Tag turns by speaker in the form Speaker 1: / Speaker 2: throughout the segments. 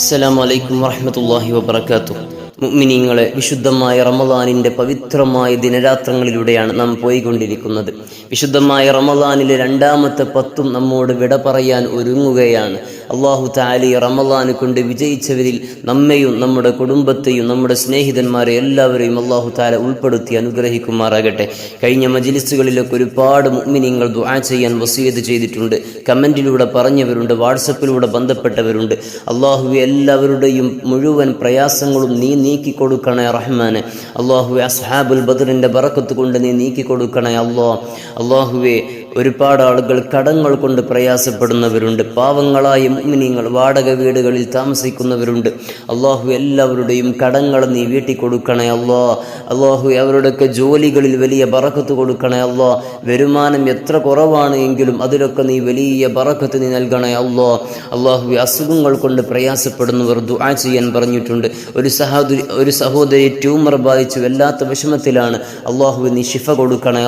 Speaker 1: അസ്സലാമു അലൈക്കും വറഹ്മത്തുള്ളാഹി വബറകാതുഹു. മുഅ്മിനീങ്ങളെ, വിശുദ്ധമായ റമളാനിൻ്റെ പവിത്രമായ ദിനരാത്രങ്ങളിലൂടെയാണ് നാം പോയിക്കൊണ്ടിരിക്കുന്നത്. വിശുദ്ധമായ റമളാനിലെ രണ്ടാമത്തെ 10 നമ്മോട് വിട പറയാൻ ഒരുങ്ങുകയാണ്. അല്ലാഹു തആല റമളാന് കൊണ്ട് വിജയിച്ചവരിൽ നമ്മെയും നമ്മുടെ കുടുംബത്തെയും നമ്മുടെ സ്നേഹിതന്മാരെ എല്ലാവരെയും അല്ലാഹു തആല ഉൾപ്പെടുത്തി അനുഗ്രഹിക്കുമാറാകട്ടെ. കഴിഞ്ഞ മജ്ലിസുകളിലൊക്കെ ഒരുപാട് മുഅ്മിനീങ്ങൾ ദുആ ചെയ്യാൻ വസിയത്ത് ചെയ്തിട്ടുണ്ട്. കമന്റിലൂടെ പറഞ്ഞവരുണ്ട്, വാട്സപ്പിലൂടെ ബന്ധപ്പെട്ടവരുണ്ട്. അല്ലാഹുവേ, എല്ലാവരുടെയും മുഴുവൻ പ്രയാസങ്ങളും നീ നീക്കി കൊടുക്കണേ റഹ്മാനെ. അല്ലാഹുവേ, അസ്ഹാബുൽ ബദറിന്റെ ബറക്കത്ത് കൊണ്ട് നീ നീക്കി കൊടുക്കണേ അല്ലാഹുവേ. ഒരുപാട് ആളുകൾ കടങ്ങൾ കൊണ്ട് പ്രയാസപ്പെടുന്നവരുണ്ട്. പാവങ്ങളായ മുഅ്മിനീങ്ങൾ വാടക വീടുകളിൽ താമസിക്കുന്നവരുണ്ട്. അല്ലാഹു എല്ലാവരുടെയും കടങ്ങൾ നീ വീട്ടി കൊടുക്കണേ അല്ലാഹു. അവരുടെയൊക്കെ ജോലികളിൽ വലിയ ബറക്കത്ത് കൊടുക്കണേ വരുമാനം എത്ര കുറവാണ് എങ്കിലും അതിലൊക്കെ നീ വലിയ ബറക്കത്ത് നീ നൽകണേ അല്ലാഹു. അസുഖങ്ങൾ കൊണ്ട് പ്രയാസപ്പെടുന്നവർ ദുആ ചെയ്യാൻ പറഞ്ഞിട്ടുണ്ട്. ഒരു സഹോദരി ട്യൂമർ ബാധിച്ച് വല്ലാത്ത വിഷമത്തിലാണ്. അല്ലാഹു നീ ശിഫ കൊടുക്കണേ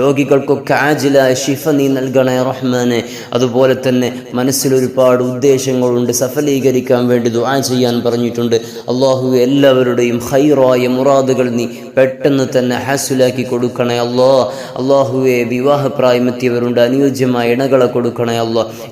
Speaker 1: രോഗികൾക്കൊക്കെ ആജിലായ ശിഫ നീ നൽകണേ റഹ്മാനെ. അതുപോലെ തന്നെ മനസ്സിലൊരുപാട് ഉദ്ദേശങ്ങളുണ്ട്, സഫലീകരിക്കാൻ വേണ്ടി ദുആ ചെയ്യാൻ പറഞ്ഞിട്ടുണ്ട്. അല്ലാഹു എല്ലാവരുടെയും ഖൈറായ മുറാദുകൾ നീ പെട്ടെന്ന് തന്നെ ഹാസുലാക്കി കൊടുക്കണേ അല്ലാഹുവേ. വിവാഹപ്രായമെത്തിയവരുണ്ട്, അനുയോജ്യമായ ഇണകളെ കൊടുക്കണേ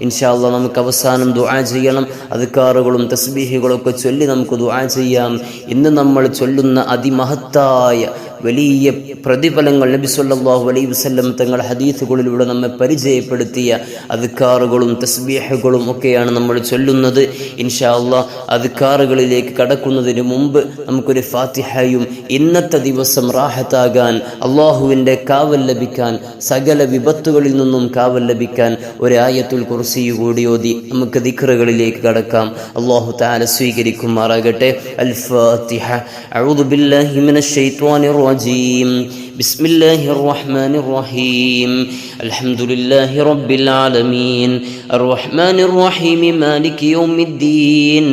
Speaker 1: ഇൻഷാ അല്ലാഹ് നമുക്ക് അവസാനം ദുആ ചെയ്യണം. അദ്കാറുകളും തസ്ബീഹുകളൊക്കെ ചൊല്ലി നമുക്ക് ദുആ ചെയ്യാം. ഇന്ന് നമ്മൾ ചൊല്ലുന്ന അതിമഹത്തായ വലിയ പ്രതിഫലങ്ങൾ നബി സല്ലല്ലാഹു അലൈഹി വസല്ലം തങ്ങൾ ഹദീസുകളിലൂടെ നമ്മെ പരിചയപ്പെടുത്തിയ അദ്കാറുകളും തസ്ബീഹുകളും ഒക്കെയാണ് നമ്മൾ ചൊല്ലുന്നത്. ഇൻഷാ അല്ലാഹ് അദ്കാറുകളിലേക്ക് കടക്കുന്നതിന് മുമ്പ് നമുക്കൊരു ഫാത്തിഹയും ഇന്നത്തെ ദിവസം റാഹത്താകാൻ, അല്ലാഹുവിൻ്റെ കാവൽ ലഭിക്കാൻ, സകല വിപത്തുകളിൽ നിന്നും കാവൽ ലഭിക്കാൻ ഒരു ആയത്തുൽ കുർസി കൂടി ഓതി നമുക്ക് ദിക്റുകളിലേക്ക് കടക്കാം. അല്ലാഹു തആല സ്വീകരിക്കുമാറാകട്ടെ. അൽ ഫാത്തിഹ. അഊദു ബില്ലാഹി മിനശ് ശൈത്വാനിർ റജീം. ബിസ്മില്ലാഹിർ റഹ്മാനിർ റഹീം. അൽഹംദുലില്ലാഹി റബ്ബിൽ ആലമീൻ അർറഹ്മാനിർ റഹീം മാലികി യൗമിദ്ദീൻ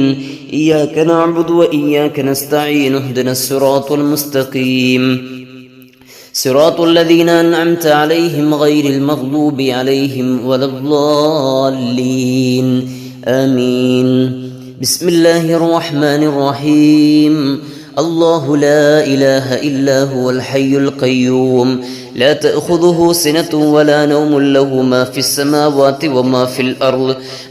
Speaker 1: ഇയ്യാക നഅ്ബുദു വ ഇയ്യാക നസ്തഈൻ ഇഹ്ദിനസ് സിറാത്തുൽ മുസ്തഖീം സിറാത്തുൽ ലദീന അൻഅംത അലൈഹിം ഗൈറിൽ മഗ്ദൂബി അലൈഹിം വലദ്ദാല്ലീൻ ആമീൻ. ബിസ്മില്ലാഹിർ റഹ്മാനിർ റഹീം. الله لا إله إلا هو الحي القيوم لا تأخذه سنة ولا نوم له ما في السماوات وما في الأرض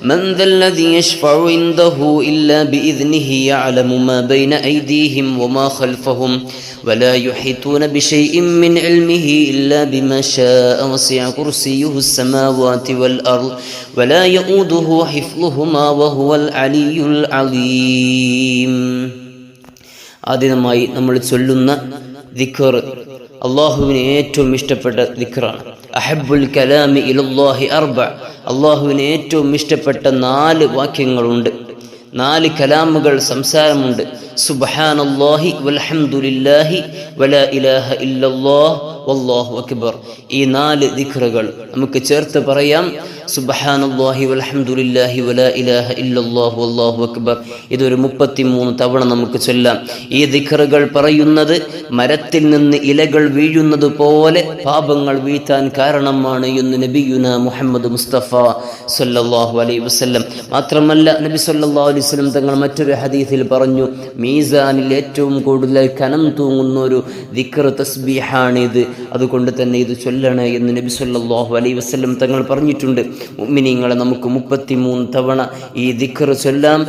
Speaker 1: من ذا الذي يشفع عنده إلا بإذنه يعلم ما بين أيديهم وما خلفهم ولا يحيطون بشيء من علمه إلا بما شاء وسع كرسيه السماوات والأرض ولا يؤوده حفظهما وهو العلي العظيم. ആദ്യമായി നമ്മൾ ചൊല്ലുന്ന ദിക്ർ അല്ലാഹുവിന് ഏറ്റവും ഇഷ്ടപ്പെട്ട ദിക്റാണ്. അഹബ്ബുൽ കലാമി ഇലല്ലാഹി അർബ. അല്ലാഹുവിന് ഏറ്റവും ഇഷ്ടപ്പെട്ട 4 വാക്യങ്ങളുണ്ട്, 4 കലാമുകൾ, സംസാരമുണ്ട്. സുബ്ഹാനല്ലാഹി വൽഹംദുലില്ലാഹി വലാ ഇലാഹ ഇല്ലല്ലാഹ് വല്ലാഹു അക്ബർ. ഈ 4 ദിക്റുകൾ നമുക്ക് ചേർത്ത് പറയാം. സുബ്ഹാനല്ലാഹി വൽഹംദുലില്ലാഹി വലാ ഇലാഹ ഇല്ലല്ലാഹു വല്ലാഹു അക്ബർ. ഇതൊരു 33 തവണ നമുക്ക് ചൊല്ലാം. ഈ ദിക്റുകൾ പറയുന്നത് മരത്തിൽ നിന്ന് ഇലകൾ വീഴുന്നത് പോലെ പാപങ്ങൾ വീഴ്ത്താൻ കാരണമാണ് എന്ന് നബിയുന മുഹമ്മദ് മുസ്തഫ സല്ലല്ലാഹു അലൈഹി വസല്ലം. മാത്രമല്ല, നബി സല്ലല്ലാഹു അലൈഹി വസല്ലം തങ്ങൾ മറ്റൊരു ഹദീസിൽ പറഞ്ഞു, മീസാനിൽ ഏറ്റവും കൂടുതൽ കനം തൂങ്ങുന്ന ഒരു ദിക്ർ തസ്ബീഹാണിത്, അതുകൊണ്ട് തന്നെ ഇത് ചൊല്ലണേ എന്ന് നബി സല്ലല്ലാഹു അലൈഹി വസല്ലം തങ്ങൾ പറഞ്ഞിട്ടുണ്ട്. മുഅ്മിനീങ്ങളെ, നമുക്ക് 33 തവണ ഈ ദിക്ർ ചൊല്ലാം.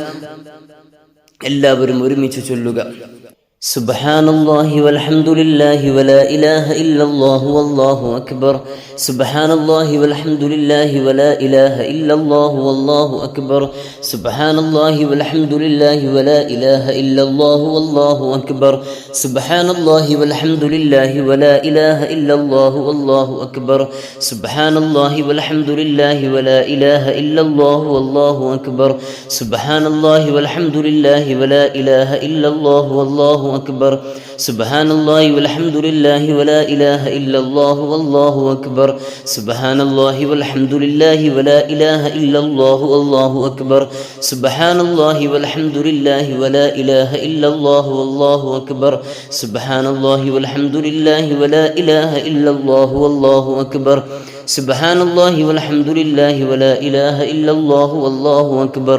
Speaker 1: എല്ലാവരും ഒരുമിച്ച് ചൊല്ലുക. സുബ്ഹാനല്ലാഹി വൽഹംദുലില്ലാഹി വലാ ഇലാഹ ഇല്ലല്ലാഹു വല്ലാഹു അക്ബർ. സുബ്ഹാനല്ലാഹി വൽഹംദുലില്ലാഹി വലാ ഇലാഹ ഇല്ലല്ലാഹു വല്ലാഹു അക്ബർ. സുബ്ഹാനല്ലാഹി വൽഹംദുലില്ലാഹി വലാ ഇലാഹ ഇല്ലല്ലാഹു വല്ലാഹു അക്ബർ. സുബ്ഹാനല്ലാഹി വൽഹംദുലില്ലാഹി വലാ ഇലാഹ ഇല്ലല്ലാഹു വല്ലാഹു അക്ബർ. സുബ്ഹാനല്ലാഹി വൽഹംദുലില്ലാഹി വലാ ഇലാഹ ഇല്ലല്ലാഹു വല്ലാഹു അക്ബർ. സുബ്ഹാനല്ലാഹി വൽഹംദുലില്ലാഹി വലാ ഇലാഹ ഇല്ലല്ലാഹു വല്ലാഹു أكبر. سبحان الله والحمد لله ولا إله إلا الله والله أكبر. سبحان الله والحمد لله ولا إله إلا الله والله أكبر. سبحان الله والحمد لله ولا إله إلا الله والله أكبر. سبحان الله والحمد لله ولا إله إلا الله والله أكبر. سبحان الله والحمد لله ولا إله إلا الله والله أكبر.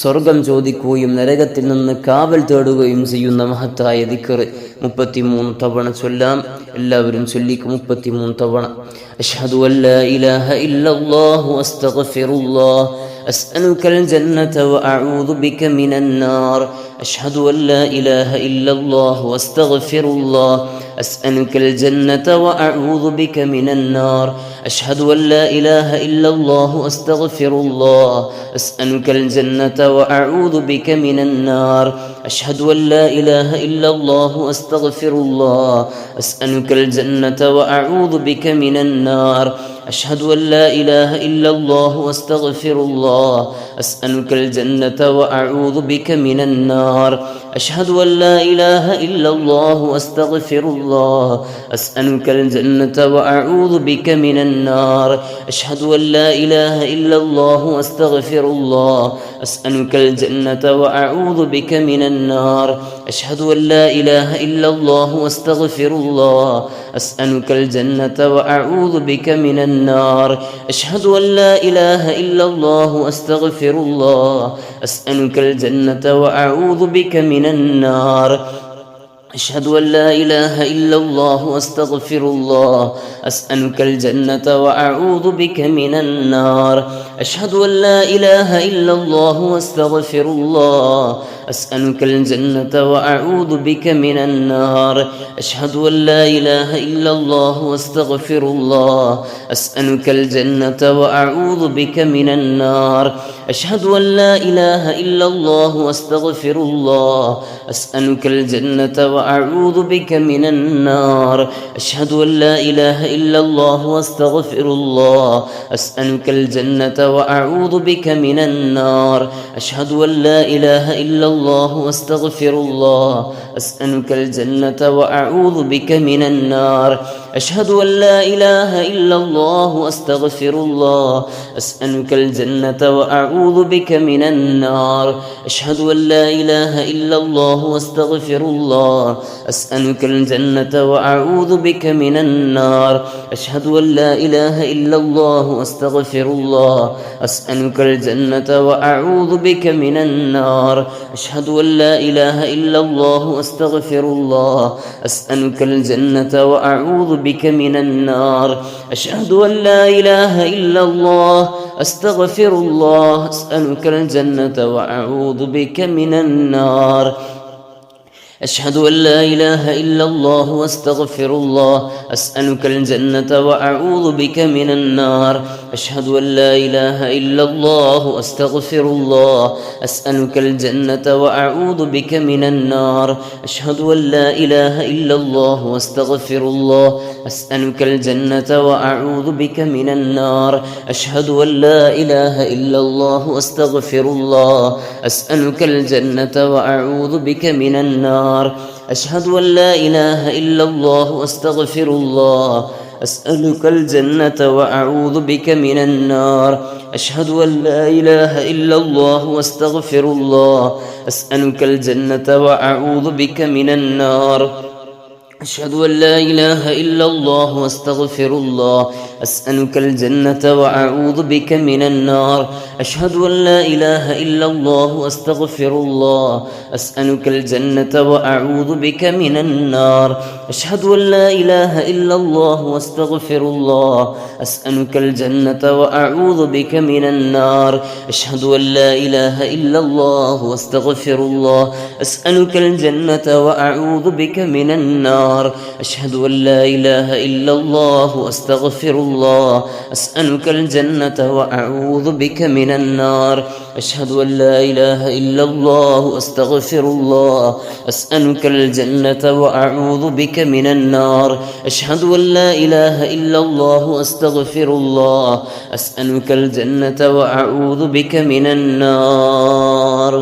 Speaker 1: സ്വർഗം ചോദിക്കുകയും നരകത്തിൽ നിന്ന് കാവൽ തേടുകയും ചെയ്യുന്ന മഹത്തായ ദിക്ർ 33 തവണ ചൊല്ലാം. എല്ലാവരും ചൊല്ലിക്കും 33 തവണ. അഷ്ഹദു അല്ലാ ഇലാഹ ഇല്ലല്ലാഹു അസ്തഗ്ഫിറുല്ലാഹ് അസ്അലുകൽ ജന്നത വഅഊദു ബിക മിനൻ നാർ. അഷ്ഹദു അല്ലാ ഇലാഹ ഇല്ലല്ലാഹു അസ്തഗ്ഫിറുല്ലാഹ് അസ്അലുകൽ ജന്നത വഅഊദു ബിക മിനൻ നാർ. അഷ്ഹദു അല്ലാ ഇലാഹ ഇല്ലല്ലാഹു അസ്തഗ്ഫിറുല്ലാഹ് അസ്അലുകൽ ജന്നത വഅഊദു ബിക മിനൻ നാർ. അഷ്ഹദു അല്ലാ ഇലാഹ ഇല്ലല്ലാഹു അസ്തഗ്ഫിറുല്ലാഹ് അസ്അലുകൽ ജന്നത വഅഊദു ബിക മിനൻ നാർ. أشهد أن لا إله إلا الله وأستغفر الله أسألك الجنة وأعوذ بك من النار. أشهد أن لا إله إلا الله وأستغفر الله أسألك الجنة وأعوذ بك من النار. أشهد أن لا إله إلا الله وأستغفر الله أسألك الجنة وأعوذ بك من النار. أشهد أن لا إله إلا الله وأستغفر الله أسألك الجنة وأعوذ بك من النار. أشهد أن لا إله إلا الله وأستغفر الله أسألك الجنة وأعوذ بك من النار. أشهد أن لا إله إلا الله وأستغفر الله أسألك الجنة وأعوذ بك من النار. أشهد أن لا إله إلا الله وأستغفر الله أسألك الجنة وأعوذ بك من النار. أشهد أن لا إله إلا الله وأستغفر الله أسألك الجنة وأعوذ بك من النار. أشهد أن لا إله إلا الله وأستغفر الله أسألك الجنة وأعوذ بك من النار. أشهد أن لا إله إلا الله وأستغفر الله أسألك الجنة وأعوذ بك من النار. أشهد أن لا إله إلا الله وأستغفر الله أسألك الجنة وأعوذ بك من النار. أشهد أن لا إله إلا الله وأستغفر الله أسألك الجنة وأعوذ بك من النار. أشهد أن لا إله إلا الله وأستغفر الله أسألك الجنة وأعوذ بك من النار. أشهد أن لا إله إلا الله وأستغفر الله أسألك الجنة وأعوذ بك من النار. أشهد أن لا إله إلا الله وأستغفر الله أسألك الجنة وأعوذ بك من النار. أشهد أن لا إله إلا الله أستغفر الله أسألك الجنة وأعوذ بك من النار. أشهد أن لا إله إلا الله وأستغفر الله أسألك الجنة وأعوذ بك من النار. أشهد أن لا إله إلا الله وأستغفر الله أسألك الجنة وأعوذ بك من النار. أشهد أن لا إله إلا الله وأستغفر الله أسألك الجنة وأعوذ بك من النار. أشهد أن لا إله إلا الله وأستغفر الله أسألك الجنة وأعوذ بك من النار. أشهد أن لا إله إلا الله وأستغفر الله أسألك الجنة وأعوذ بك من النار. أشهد أن لا إله إلا الله وأستغفر الله أسألك الجنة وأعوذ بك من النار. أشهد أن لا إله إلا الله وأستغفر الله أسألك الجنة وأعوذ بك من النار. أشهد أن لا إله إلا الله وأستغفر الله أسألك الجنة وأعوذ بك من النار. أشهد أن لا إله إلا الله وأستغفر الله أسألك الجنة وأعوذ بك من النار. أشهد أن لا إله إلا الله وأستغفر الله أسألك الجنة وأعوذ بك من النار. أشهد أن لا إله إلا الله وأستغفر الله أسألك الجنة وأعوذ بك من النار. أشهد أن لا إله إلا الله وأستغفر الله أسألك الجنة وأعوذ بك من النار. أشهد أن لا إله إلا الله وأستغفر الله أسألك الجنة وأعوذ بك من النار.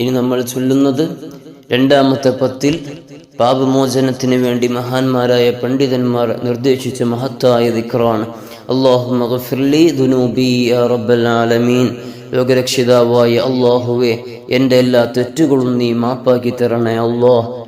Speaker 1: ഇനി നമ്മൾ ചൊല്ലുന്നത് രണ്ടാമത്തെ പത്തിൽ പാപമോചനത്തിന് വേണ്ടി മഹാന്മാരായ പണ്ഡിതന്മാർ നിർദ്ദേശിച്ച മഹത്തായ ദിക്റാണ്. അല്ലാഹുമ്മ ഗഫിർലി ദുനൂബി യാ റബ്ബൽ ആലമീൻ. ലോകരക്ഷിതാവായ അല്ലാഹുവേ, എൻ്റെ എല്ലാ തെറ്റുകളും നീ മാപ്പാക്കി തരണേ അല്ലാഹ്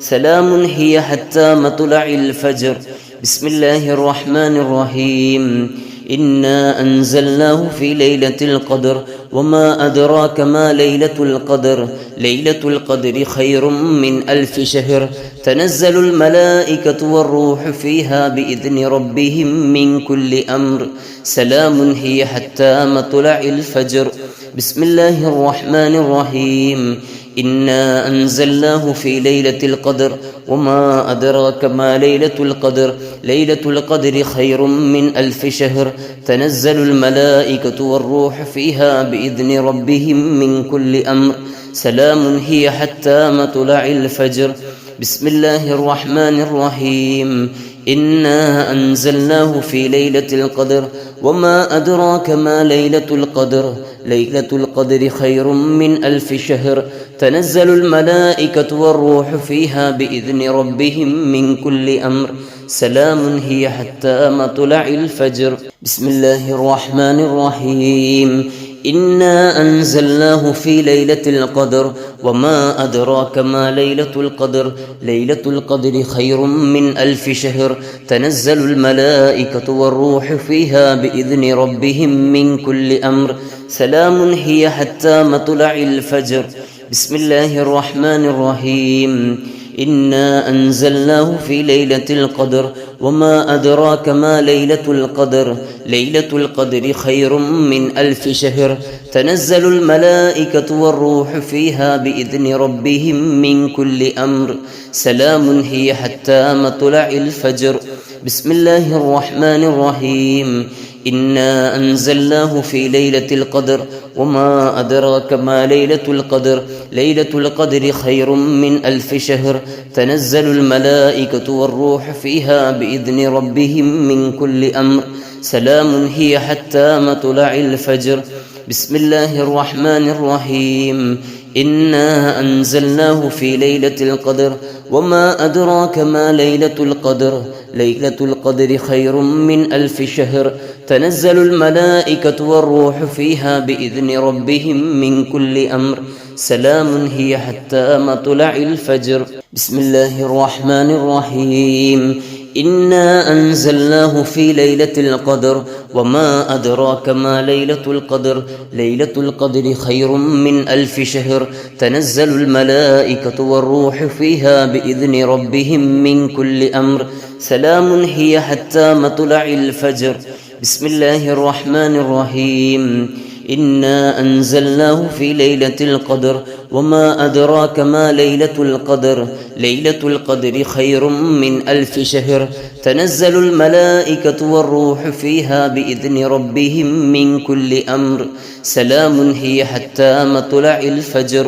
Speaker 1: سلام هي حتى مطلع الفجر بسم الله الرحمن الرحيم إنا أنزلناه في ليلة القدر وما أدراك ما ليلة القدر ليلة القدر خير من ألف شهر تنزل الملائكة والروح فيها بإذن ربهم من كل أمر سلام هي حتى مطلع الفجر بسم الله الرحمن الرحيم إنا أنزلناه في ليلة القدر وما أدراك ما ليلة القدر ليلة القدر خير من ألف شهر تنزل الملائكة والروح فيها بإذن ربهم من كل أمر سلام هي حتى مطلع الفجر بسم الله الرحمن الرحيم إنا أنزلناه في ليلة القدر وما أدراك ما ليلة القدر ليلة القدر خير من ألف شهر تنزل الملائكة والروح فيها بإذن ربهم من كل أمر سلام هي حتى مطلع الفجر بسم الله الرحمن الرحيم إنا أنزلناه في ليلة القدر وما أدراك ما ليلة القدر ليلة القدر خير من ألف شهر تنزل الملائكة والروح فيها بإذن ربهم من كل أمر سلام هي حتى مطلع الفجر بسم الله الرحمن الرحيم إنا أنزلناه في ليلة القدر وما أدراك ما ليلة القدر ليلة القدر خير من ألف شهر تنزل الملائكة والروح فيها بإذن ربهم من كل أمر سلام هي حتى مطلع الفجر بسم الله الرحمن الرحيم إنا أنزلناه في ليلة القدر وما أدراك ما ليلة القدر ليلة القدر خير من ألف شهر تنزل الملائكة والروح فيها بإذن ربهم من كل أمر سلام هي حتى مطلع الفجر بسم الله الرحمن الرحيم إنا أنزلناه في ليلة القدر وما أدراك ما ليلة القدر ليلة القدر خير من ألف شهر تنزل الملائكة والروح فيها بإذن ربهم من كل أمر سلام هي حتى مطلع الفجر بسم الله الرحمن الرحيم إنا أنزلناه في ليلة القدر وما أدراك ما ليلة القدر ليلة القدر خير من ألف شهر تنزل الملائكة والروح فيها بإذن ربهم من كل أمر سلام هي حتى مطلع الفجر بسم الله الرحمن الرحيم إنا أنزلناه في ليلة القدر وما أدراك ما ليلة القدر ليلة القدر خير من ألف شهر تنزل الملائكة والروح فيها بإذن ربهم من كل أمر سلام هي حتى مطلع الفجر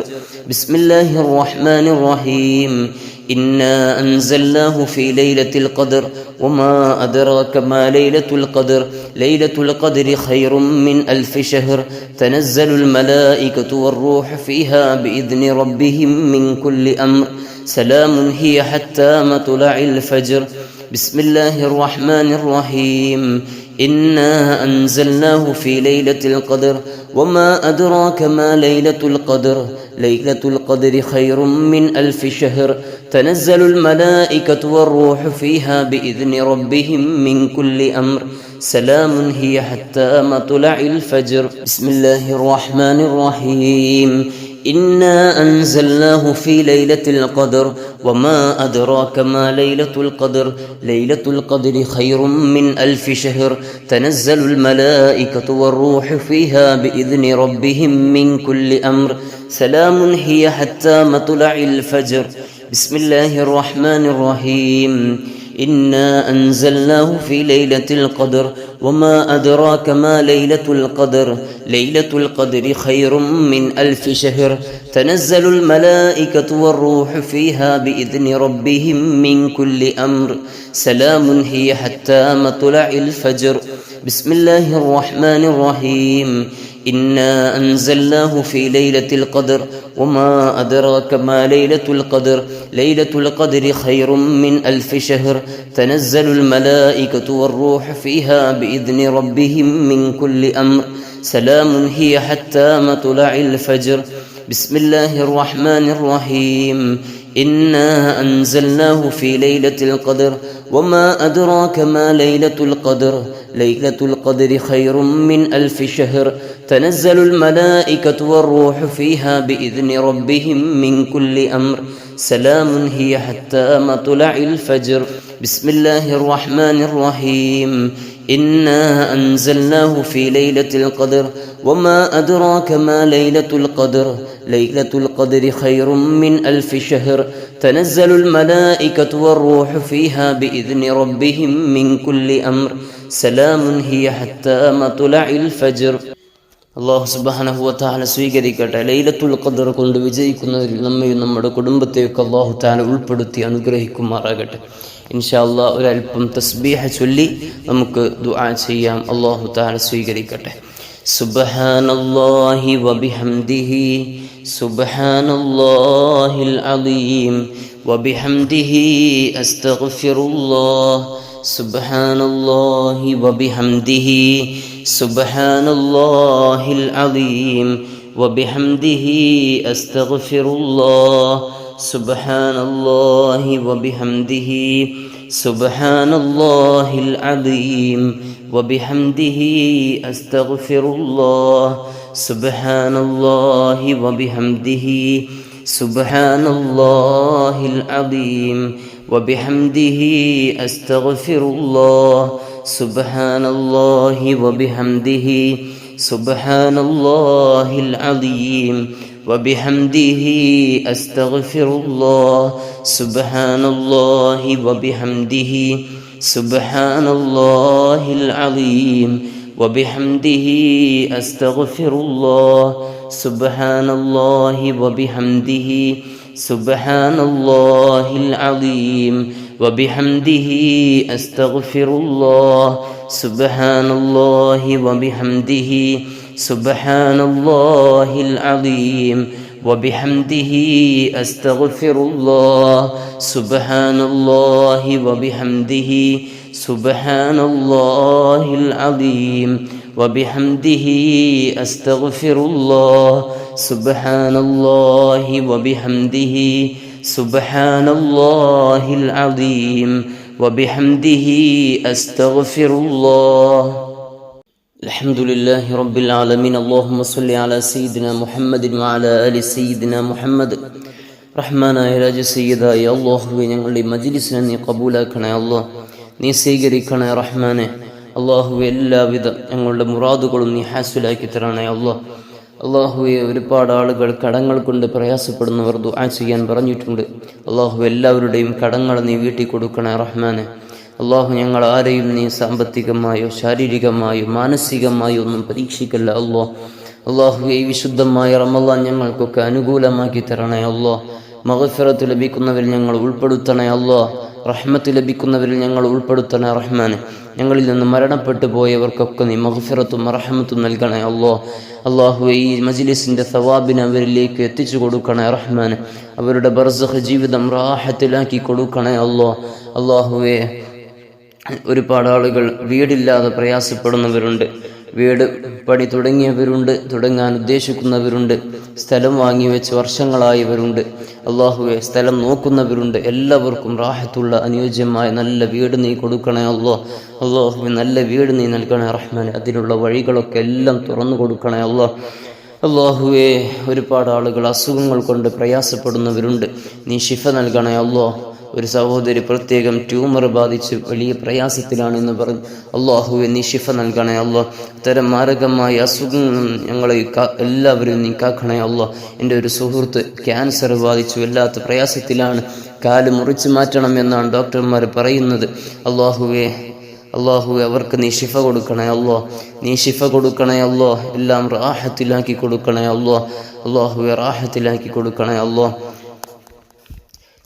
Speaker 1: بسم الله الرحمن الرحيم إنا أنزلناه في ليلة القدر وما أدراك ما ليلة القدر ليلة القدر خير من ألف شهر تنزل الملائكة والروح فيها بإذن ربهم من كل أمر سلام هي حتى مطلع الفجر بسم الله الرحمن الرحيم إنا أنزلناه في ليلة القدر وما أدراك ما ليلة القدر ليلة القدر خير من ألف شهر تنزل الملائكة والروح فيها بإذن ربهم من كل أمر سلام هي حتى مطلع الفجر بسم الله الرحمن الرحيم إنا أنزلناه في ليلة القدر وما أدراك ما ليلة القدر ليلة القدر خير من ألف شهر تنزل الملائكة والروح فيها بإذن ربهم من كل أمر سلام هي حتى مطلع الفجر بسم الله الرحمن الرحيم إنا أنزلناه في ليلة القدر وما أدراك ما ليلة القدر ليلة القدر خير من ألف شهر تنزل الملائكة والروح فيها بإذن ربهم من كل أمر سلام هي حتى مطلع الفجر بسم الله الرحمن الرحيم إنا أنزلناه في ليلة القدر وما أدراك ما ليلة القدر ليلة القدر خير من ألف شهر تنزل الملائكة والروح فيها بإذن ربهم من كل أمر سلام هي حتى مطلع الفجر بسم الله الرحمن الرحيم إنا أنزلناه في ليلة القدر وما أدراك ما ليلة القدر ليلة القدر خير من 1000 شهر تنزل الملائكة والروح فيها بإذن ربهم من كل أمر سلام هي حتى مطلع الفجر بسم الله الرحمن الرحيم إنا أنزلناه في ليلة القدر وما أدراك ما ليلة القدر ليلة القدر خير من 1000 شهر تنزل الملائكة والروح فيها بإذن ربهم من كل أمر سلام هي حتى مطلع الفجر അള്ളാഹു സുബ്ഹാനഹു വ തആല സ്വീകരിക്കട്ടെ. ലൈലത്തുൽ ഖദ്ർ കൊണ്ട് വിജയിക്കുന്നതിൽ നമ്മയും നമ്മുടെ കുടുംബത്തെയൊക്കെ അള്ളാഹു തആല ഉൾപ്പെടുത്തി അനുഗ്രഹിക്കുമാറാകട്ടെ. ഇൻഷാ അല്ലാഹ് ഒരൽപ്പം തസ്ബീഹ് ചൊല്ലി നമുക്ക് ദുആ ചെയ്യാം. അള്ളാഹു തആല സ്വീകരിക്കട്ടെ. സുബ്ഹാനല്ലാഹി വബിഹംദിഹി സുബ്ഹാനല്ലാഹിൽ അലീം വബിഹംദിഹി അസ്തഗ്ഫിറുല്ലാഹ് സുബ്ഹാനല്ലാഹി വബിഹംദിഹി സുബ്ഹാനല്ലാഹിൽ അലീം വബിഹംദിഹി അസ്തഗ്ഫിറുല്ലാഹ് സുബ്ഹാനല്ലാഹി വബിഹംദിഹി സുബ്ഹാനല്ലാഹിൽ അലീം വബിഹംദിഹി അസ്തഗ്ഫിറുല്ലാഹ് സുബ്ഹാനല്ലാഹി വബിഹംദിhi സുബ്ഹാനല്ലാഹിൽ അലീം വബിഹംദിhi അസ്തഗ്ഫിറുല്ലാഹ് സുബ്ഹാനല്ലാഹി വബിഹംദിhi സുബ്ഹാനല്ലാഹിൽ അലീം വബിഹംദിhi അസ്തഗ്ഫിറുല്ലാഹ് സുബ്ഹാനല്ലാഹി വബിഹംദിhi സുബ്ഹാനല്ലാഹിൽ അലീം വബിഹംദിhi അസ്തഗ്ഫിറുല്ലാഹ് സുബ്ഹാനല്ലാഹി വബിഹംദിhi സുബ്ഹാനല്ലാഹിൽ അലീം വബിഹംദിhi അസ്തഗ്ഫിറുല്ലാഹ് സുബ്ഹാനല്ലാഹി വബിഹംദിhi സുബ്ഹാനല്ലാഹിൽ അലീം വബിഹംദിhi അസ്തഗ്ഫിറുല്ലാഹ് സുബ്ഹാനല്ലാഹി വബിഹംദിhi സുബ്ഹാനല്ലാഹിൽ അലീം വബിഹംദിhi അസ്തഗ്ഫിറുല്ലാഹ് സുബ്ഹാനല്ലാഹി വബിഹംദിhi സുബ്ഹാനല്ലാഹിൽ അലീം വബിഹംദിhi അസ്തഗ്ഫിറുല്ലാഹ് അൽഹംദുലില്ലാഹി റബ്ബിൽ ആലമീൻ അല്ലാഹുമ്മ സ്വല്ലി അലാ സയ്യിദിനാ മുഹമ്മദിൻ വഅലാ ആലി സയ്യിദിനാ മുഹമ്മദ് റഹ്മാനായ രാജസയ്യിദായ അല്ലാഹുവേ ഞങ്ങളുടെ മജ്ലിസിനെ നീ ഖബൂലാക്കണേ അല്ലാഹ് നീ സ്വീകരിക്കണേ റഹ്മാനെ അല്ലാഹുവേ എല്ലാവിധ ഞങ്ങളുടെ മുറാദുകളും നീ ഹാസിലാക്കി തരണേ അല്ലാഹ് അല്ലാഹുവേ ഒരുപാട് ആളുകൾ കടങ്ങൾ കൊണ്ട് പ്രയാസപ്പെടുന്നവർ ദുആ ചെയ്യാൻ പറഞ്ഞിട്ടുണ്ട് അല്ലാഹു എല്ലാവരുടെയും കടങ്ങൾ നീ വീട്ടി കൊടുക്കണേ റഹ്മാനെ അല്ലാഹു ഞങ്ങൾ ആരെയും നീ സാമ്പത്തികമായോ ശാരീരികമായോ മാനസികമായോ ഒന്നും പരീക്ഷിക്കല്ല അല്ലാഹ് അല്ലാഹുവേ ഈ വിശുദ്ധമായ റമളാൻ ഞങ്ങൾക്കൊക്കെ അനുകൂലമാക്കി തരണേ അല്ലാഹ് മഗ്ഫിറത്ത് ലഭിക്കുന്നവരിൽ ഞങ്ങൾ ഉൾപ്പെടുത്തണേ അല്ലാഹ് റഹ്മത്ത് ലഭിക്കുന്നവരിൽ ഞങ്ങൾ ഉൾപ്പെടുത്തണേ റഹ്മാനെ ഞങ്ങളിൽ നിന്ന് മരണപ്പെട്ടു പോയവർക്കൊക്കെ നീ മഗ്ഫിറത്തും റഹ്മത്തും നൽകണേ അല്ലാഹ് അല്ലാഹുവേ ഈ മജ്ലിസിന്റെ സവാബിനെ അവരിലേക്ക് എത്തിച്ചു കൊടുക്കണേ റഹ്മാനെ അവരുടെ ബർസഖ് ജീവിതം റാഹത്തിലാക്കി കൊടുക്കണേ അല്ലാഹ് അല്ലാഹുവേ ഒരുപാട് ആളുകൾ വീടില്ലാതെ പ്രയാസപ്പെടുന്നവരുണ്ട് വീട് പണി തുടങ്ങിയവരുണ്ട് തുടങ്ങാൻ ഉദ്ദേശിക്കുന്നവരുണ്ട് സ്ഥലം വാങ്ങി വെച്ച് വർഷങ്ങളായവരുണ്ട് അല്ലാഹുവേ സ്ഥലം നോക്കുന്നവരുണ്ട് എല്ലാവർക്കും റാഹത്തുള്ള അനുയോജ്യമായ നല്ല വീട് നീ കൊടുക്കണേ അല്ലാഹ് അല്ലാഹുവേ നല്ല വീട് നീ നൽകണേ റഹ്മാനെ അതിനുള്ള വഴികളൊക്കെ എല്ലാം തുറന്നു കൊടുക്കണേ അല്ലാഹ് അല്ലാഹുവേ ഒരുപാട് ആളുകൾ അസുഖങ്ങൾ കൊണ്ട് പ്രയാസപ്പെടുന്നവരുണ്ട് നീ ശിഫ നൽകണേ അല്ലാഹ് ഒരു സഹോദരി പ്രത്യേകം ട്യൂമർ ബാധിച്ച് വലിയ പ്രയാസത്തിലാണെന്ന് പറഞ്ഞു അല്ലാഹുവേ നീ ശിഫ നൽകണേ അല്ലാഹ് ഇത്തരം മാരകമായ അസുഖങ്ങൾ ഞങ്ങളെ എല്ലാവരും നീ കാക്കണേ അല്ലാഹ് എൻ്റെ ഒരു സുഹൃത്ത് ക്യാൻസർ ബാധിച്ചു വല്ലാത്ത പ്രയാസത്തിലാണ് കാല് മുറിച്ചു മാറ്റണം എന്നാണ് ഡോക്ടർമാർ പറയുന്നത് അല്ലാഹുവേ അവർക്ക് നീ ശിഫ കൊടുക്കണേ അല്ലാഹ് നീ ശിഫ കൊടുക്കണേ അല്ലാഹ് എല്ലാം റാഹത്തിലാക്കി കൊടുക്കണേ അല്ലാഹുവേ റാഹത്തിലാക്കി കൊടുക്കണേ അല്ലാഹ്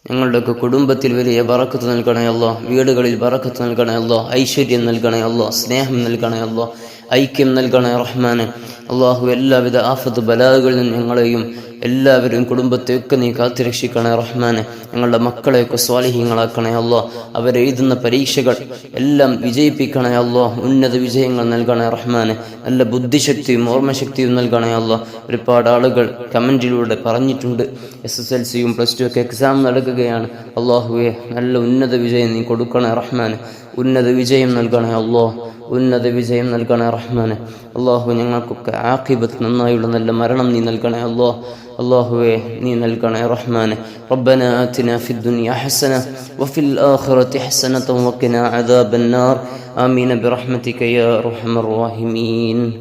Speaker 1: ഞങ്ങളുടെയൊക്കെ കുടുംബത്തിൽ വലിയ ബറക്കത്ത് നൽകണേ അല്ലാഹ് വീടുകളിൽ ബറക്കത്ത് നൽകണേ അല്ലാഹ് ഐശ്വര്യം നൽകണേ അല്ലാഹ് സ്നേഹം നൽകണേ അല്ലാഹ് ഐക്യം നൽകണേ റഹ്മാനെ. അള്ളാഹു എല്ലാവിധ ആഫത്ത് ബലാകളിൽ നിന്ന് ഞങ്ങളെയും എല്ലാവരും കുടുംബത്തെയൊക്കെ നീ കാത്തുരക്ഷിക്കണേ റഹ്മാനെ. ഞങ്ങളുടെ മക്കളെയൊക്കെ സ്വാലിഹീങ്ങളാക്കണേ അല്ലാഹ്. അവരെഴുതുന്ന പരീക്ഷകൾ എല്ലാം വിജയിപ്പിക്കണേ അല്ലാഹ്. ഉന്നത വിജയങ്ങൾ നൽകണേ റഹ്മാനെ. നല്ല ബുദ്ധിശക്തിയും ഓർമ്മശക്തിയും നൽകണേ അല്ലാഹ്. ഒരുപാട് ആളുകൾ കമൻറ്റിലൂടെ പറഞ്ഞിട്ടുണ്ട്, SSLCയും +2 ഒക്കെ എക്സാം നടക്കുകയാണ്. അള്ളാഹുവെ നല്ല ഉന്നത വിജയം നീ കൊടുക്കണേ റഹ്മാനെ. ഉന്നത വിജയം നൽകണേ അല്ലാഹ്. ഉന്നത വിജയം നൽകണേ റഹ്മാനെ. അള്ളാഹു ഞങ്ങൾക്കൊക്കെ ആഖിബത്ത് നന്നായുള്ള നല്ല മരണം നീ നൽകണേ അല്ലാഹ്. അള്ളാഹുവെ നീ നൽകണേ റഹ്മാനെ. റബ്ബനാ ആതിനാ ഫിദ്ദുനിയ ഹസന വഫിൽ ആഖിറതി ഹസനത വഖിനാ അദാബന്നാർ. ആമീൻ ബിറഹ്മതിക യാ അർഹമർ റഹീമീൻ.